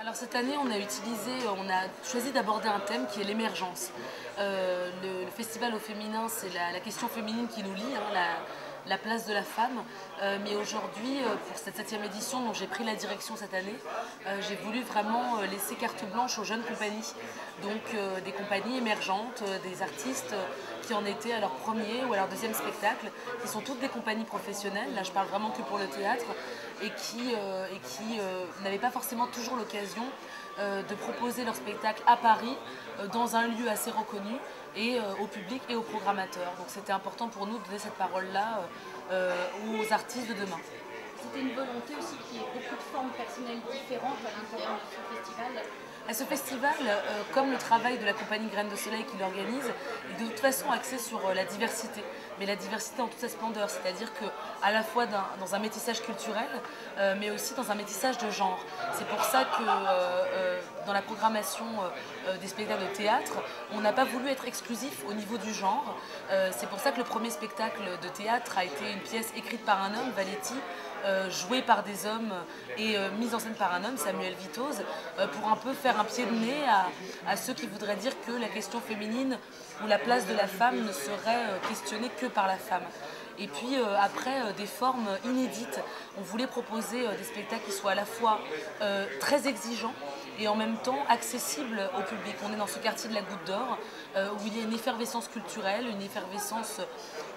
Alors cette année, on a choisi d'aborder un thème qui est l'émergence. Le festival au féminin, c'est la question féminine qui nous lie, hein, la place de la femme. Mais aujourd'hui, pour cette 7e édition dont j'ai pris la direction cette année, j'ai voulu vraiment laisser carte blanche aux jeunes compagnies. Donc des compagnies émergentes, des artistes qui en étaient à leur premier ou à leur deuxième spectacle, qui sont toutes des compagnies professionnelles, là je parle vraiment que pour le théâtre, et qui n'avaient pas forcément toujours l'occasion de proposer leur spectacle à Paris, dans un lieu assez reconnu, et au public et aux programmateurs. Donc c'était important pour nous de donner cette parole-là aux artistes de demain. C'était une volonté aussi qu'il y ait beaucoup de formes personnelles différentes à l'intérieur de ce festival. À ce festival, comme le travail de la compagnie Graines de Soleil qui l'organise, est de toute façon axé sur la diversité, mais la diversité en toute sa splendeur, c'est-à-dire qu'à la fois dans un métissage culturel, mais aussi dans un métissage de genre. C'est pour ça que dans la programmation des spectacles de théâtre, on n'a pas voulu être exclusif au niveau du genre. C'est pour ça que le premier spectacle de théâtre a été une pièce écrite par un homme, Valetti, jouée par des hommes et mise en scène par un homme, Samuel Vitoz, pour un peu faire un pied de nez à ceux qui voudraient dire que la question féminine ou la place de la femme ne serait questionnée que par la femme. Et puis après, des formes inédites. On voulait proposer des spectacles qui soient à la fois très exigeants et en même temps accessibles au public. On est dans ce quartier de la Goutte d'Or où il y a une effervescence culturelle, une effervescence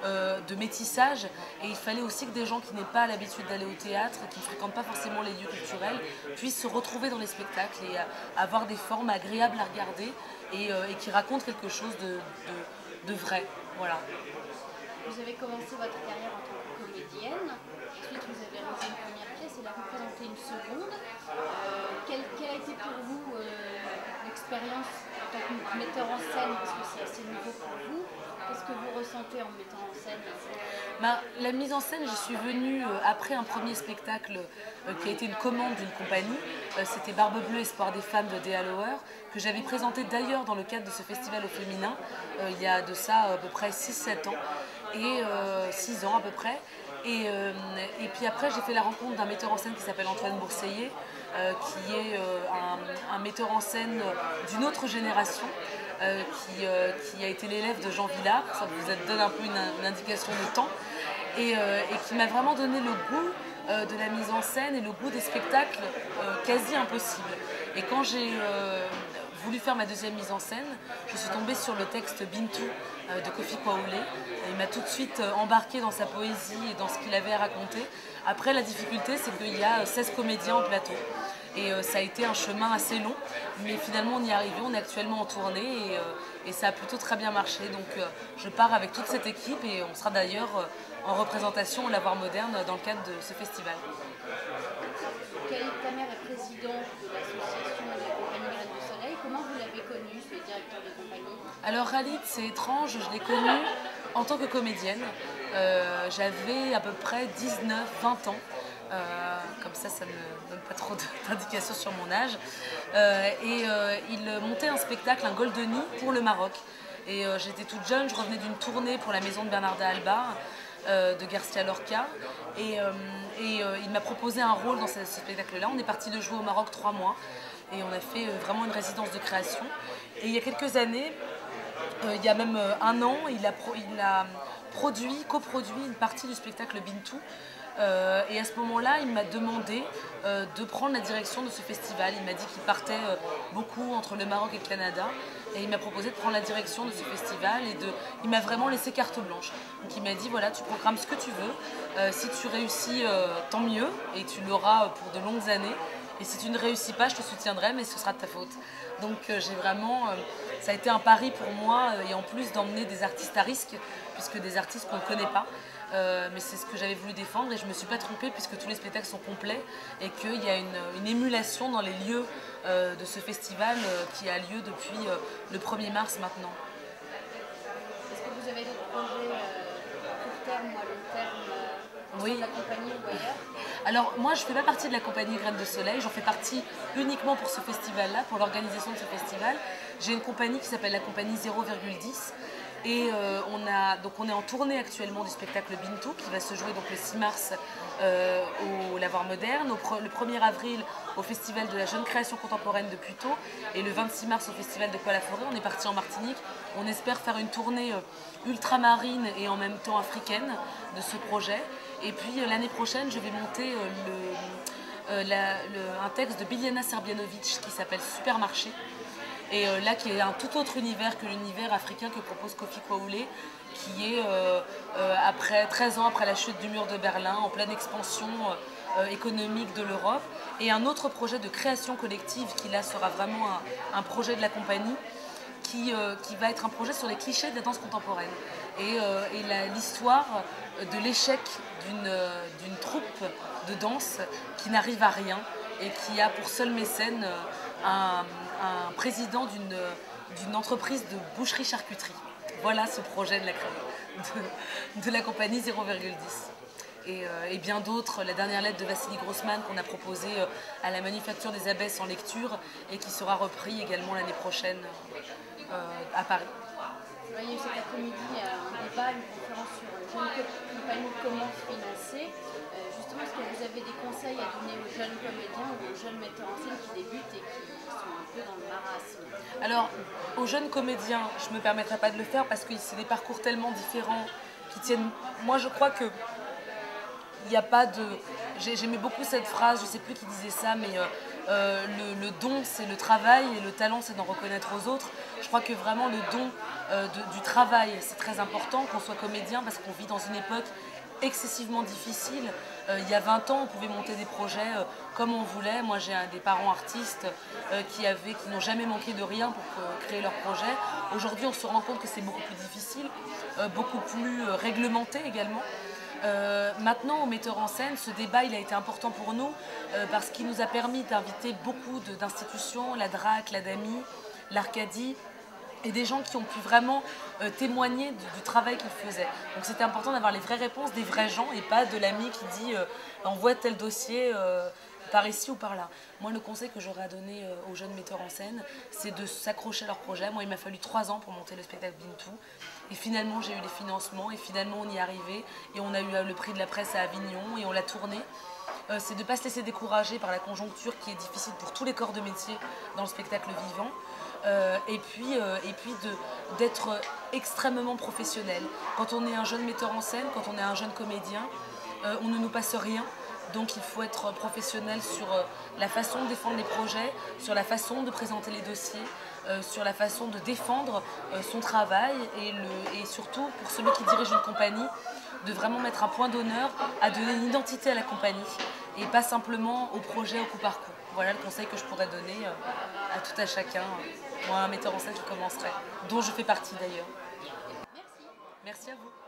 de métissage, et il fallait aussi que des gens qui n'aient pas l'habitude d'aller au théâtre, qui ne fréquentent pas forcément les lieux culturels, puissent se retrouver dans les spectacles et avoir des formes agréables à regarder et qui racontent quelque chose de vrai. Voilà. Vous avez commencé votre carrière en tant que comédienne, ensuite vous avez réalisé une première pièce et là vous présentez une seconde. Quelle a été pour vous l'expérience en tant que metteur en scène, parce que c'est assez nouveau pour vous? Qu'est-ce que vous ressentez en mettant en scène? La mise en scène, j'y suis venue après un premier spectacle qui a été une commande d'une compagnie. C'était Barbe Bleue, Espoir des femmes de Dea Lauer, que j'avais présenté d'ailleurs dans le cadre de ce festival au féminin, il y a de ça à peu près 6-7 ans, et 6 ans à peu près. Et puis après, j'ai fait la rencontre d'un metteur en scène qui s'appelle Antoine Bourseillet, qui est un metteur en scène d'une autre génération, qui a été l'élève de Jean Vilar. Ça vous donne un peu une indication de temps, et qui m'a vraiment donné le goût de la mise en scène et le goût des spectacles quasi impossibles. Et quand j'ai voulu faire ma deuxième mise en scène, je suis tombée sur le texte Bintou de Kofi Kwaoulé. Il m'a tout de suite embarqué dans sa poésie et dans ce qu'il avait à raconter. Après, la difficulté, c'est qu'il y a 16 comédiens en plateau. Et ça a été un chemin assez long, mais finalement on y est arrivé, on est actuellement en tournée et ça a plutôt très bien marché. Donc je pars avec toute cette équipe et on sera d'ailleurs en représentation au Lavoir Moderne dans le cadre de ce festival. Ta mère est présidente de l'association de la compagnie Graines de Soleil. Comment vous l'avez connu, ce directeur de compagnie? Alors Khalid, c'est étrange, je l'ai connu en tant que comédienne. J'avais à peu près 19-20 ans. Comme ça ne me donne pas trop d'indications sur mon âge. Il montait un spectacle, un Goldeni, pour le Maroc. Et j'étais toute jeune, je revenais d'une tournée pour la maison de Bernarda Alba, de Garcia Lorca. Et il m'a proposé un rôle dans ce spectacle-là. On est parti de jouer au Maroc 3 mois. Et on a fait vraiment une résidence de création. Et il y a quelques années, il y a même un an, il a coproduit une partie du spectacle Bintou. Et à ce moment-là, il m'a demandé de prendre la direction de ce festival. Il m'a dit qu'il partait beaucoup entre le Maroc et le Canada. Et il m'a proposé de prendre la direction de ce festival. Il m'a vraiment laissé carte blanche. Donc il m'a dit, voilà, tu programmes ce que tu veux. Si tu réussis, tant mieux. Et tu l'auras pour de longues années. Et si tu ne réussis pas, je te soutiendrai, mais ce sera de ta faute. Donc j'ai vraiment... ça a été un pari pour moi. Et en plus d'emmener des artistes à risque, puisque des artistes qu'on ne connaît pas. Mais c'est ce que j'avais voulu défendre et je ne me suis pas trompée puisque tous les spectacles sont complets et qu'il y a une émulation dans les lieux de ce festival qui a lieu depuis le 1er mars maintenant. Est-ce que vous avez d'autres projets à court terme ou à long terme Oui. De la compagnie ou ailleurs? Alors moi je ne fais pas partie de la compagnie Graines de Soleil, j'en fais partie uniquement pour ce festival-là, pour l'organisation de ce festival. J'ai une compagnie qui s'appelle la compagnie 0,10 Et on est en tournée actuellement du spectacle Bintou qui va se jouer donc le 6 mars au Lavoir Moderne, le 1er avril au Festival de la Jeune Création Contemporaine de Puteaux et le 26 mars au Festival de Poix-la-Forêt. On est parti en Martinique. On espère faire une tournée ultramarine et en même temps africaine de ce projet. Et puis l'année prochaine, je vais monter un texte de Biljana Srbljanović qui s'appelle Supermarché. Et là, qui est un tout autre univers que l'univers africain que propose Kofi Kwaoulé, qui est après 13 ans après la chute du mur de Berlin, en pleine expansion économique de l'Europe, et un autre projet de création collective qui là sera vraiment un projet de la compagnie, qui va être un projet sur les clichés de la danse contemporaine. Et l'histoire de l'échec d'une troupe de danse qui n'arrive à rien et qui a pour seul mécène un président d'une entreprise de boucherie-charcuterie. Voilà ce projet de la compagnie 0,10. Et bien d'autres, la dernière lettre de Vassili Grossman qu'on a proposée à la Manufacture des Abbesses en lecture et qui sera repris également l'année prochaine à Paris. Il y a eu cet après-midi un débat, une conférence sur les jeunes compagnies, comment financer. Justement, est-ce que vous avez des conseils à donner aux jeunes comédiens ou aux jeunes metteurs en scène qui débutent et qui sont un peu dans le marasme? Alors, aux jeunes comédiens, je ne me permettrai pas de le faire parce que c'est des parcours tellement différents qui tiennent... Moi, je crois que il n'y a pas de... J'aimais beaucoup cette phrase, je ne sais plus qui disait ça, mais le don, c'est le travail et le talent, c'est d'en reconnaître aux autres. Je crois que vraiment le don du travail, c'est très important, qu'on soit comédien, parce qu'on vit dans une époque excessivement difficile. Il y a 20 ans, on pouvait monter des projets comme on voulait. Moi, j'ai des parents artistes qui n'ont jamais manqué de rien pour créer leurs projets. Aujourd'hui, on se rend compte que c'est beaucoup plus difficile, beaucoup plus réglementé également. Maintenant, aux metteurs en scène, ce débat il a été important pour nous parce qu'il nous a permis d'inviter beaucoup d'institutions, la DRAC, la DAMI, l'Arcadie, et des gens qui ont pu vraiment témoigner du travail qu'ils faisaient. Donc c'était important d'avoir les vraies réponses des vrais gens et pas de l'ami qui dit envoie tel dossier par ici ou par là. Moi, le conseil que j'aurais à donner aux jeunes metteurs en scène, c'est de s'accrocher à leur projet. Moi, il m'a fallu 3 ans pour monter le spectacle Bintou. Et finalement, j'ai eu les financements et finalement, on y est arrivé. Et on a eu le prix de la presse à Avignon et on l'a tourné. C'est de ne pas se laisser décourager par la conjoncture qui est difficile pour tous les corps de métier dans le spectacle vivant. Et puis d'être extrêmement professionnel. Quand on est un jeune metteur en scène, quand on est un jeune comédien, on ne nous passe rien. Donc il faut être professionnel sur la façon de défendre les projets, sur la façon de présenter les dossiers, sur la façon de défendre son travail et surtout pour celui qui dirige une compagnie, de vraiment mettre un point d'honneur à donner une identité à la compagnie et pas simplement au projet au coup par coup. Voilà le conseil que je pourrais donner à tout à chacun. Moi, un metteur en scène qui commencerait, dont je fais partie d'ailleurs. Merci. Merci à vous.